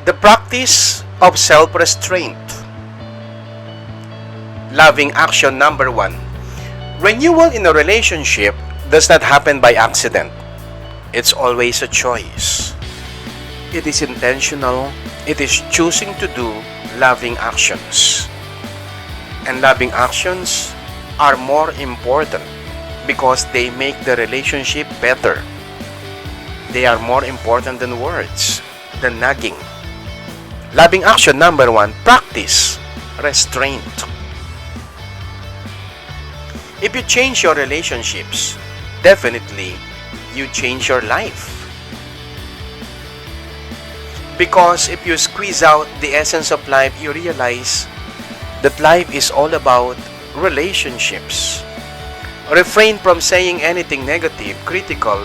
The practice of self-restraint. Loving action number 1. Renewal in a relationship does not happen by accident. It's always a choice. It is intentional. It is choosing to do loving actions. And loving actions are more important because they make the relationship better. They are more important than words, than nagging. Loving action number 1, practice restraint. If you change your relationships, definitely you change your life. Because if you squeeze out the essence of life, you realize that life is all about relationships. Refrain from saying anything negative, critical,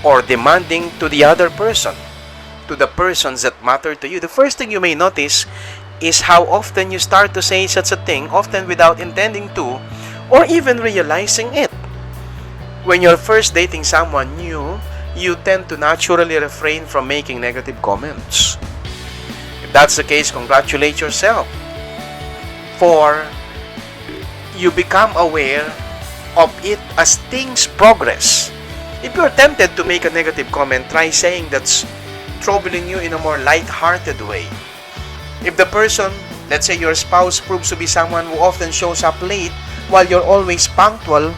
or demanding to the other person, to the persons that matter to you. The first thing you may notice is how often you start to say such a thing, often without intending to, or even realizing it. When you're first dating someone new, you tend to naturally refrain from making negative comments. If that's the case, congratulate yourself. For you become aware of it as things progress. If you're tempted to make a negative comment, try saying that's troubling you in a more light-hearted way. If the person, let's say your spouse, proves to be someone who often shows up late while you're always punctual,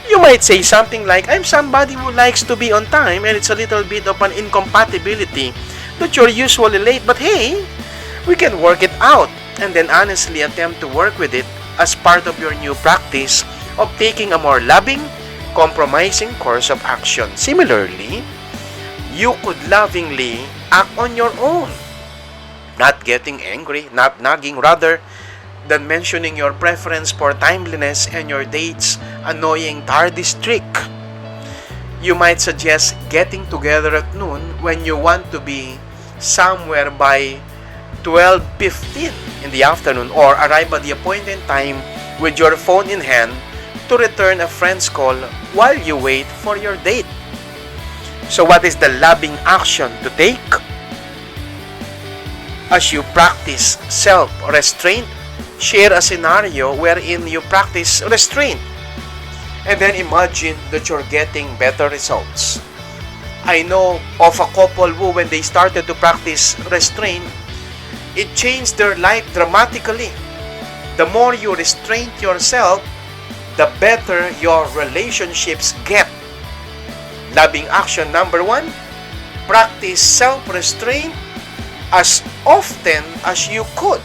you might say something like, I'm somebody who likes to be on time and it's a little bit of an incompatibility that you're usually late, but hey, we can work it out, and then honestly attempt to work with it as part of your new practice of taking a more loving, compromising course of action. Similarly, you could lovingly act on your own, not getting angry, not nagging, rather than mentioning your preference for timeliness and your date's annoying tardy streak. You might suggest getting together at noon when you want to be somewhere by 12:15 in the afternoon, or arrive at the appointed time with your phone in hand to return a friend's call while you wait for your date. So what is the loving action to take? As you practice self-restraint, share a scenario wherein you practice restraint, and then imagine that you're getting better results. I know of a couple who, when they started to practice restraint, it changed their life dramatically. The more you restrain yourself, the better your relationships get. Loving action number 1, practice self-restraint as often as you could.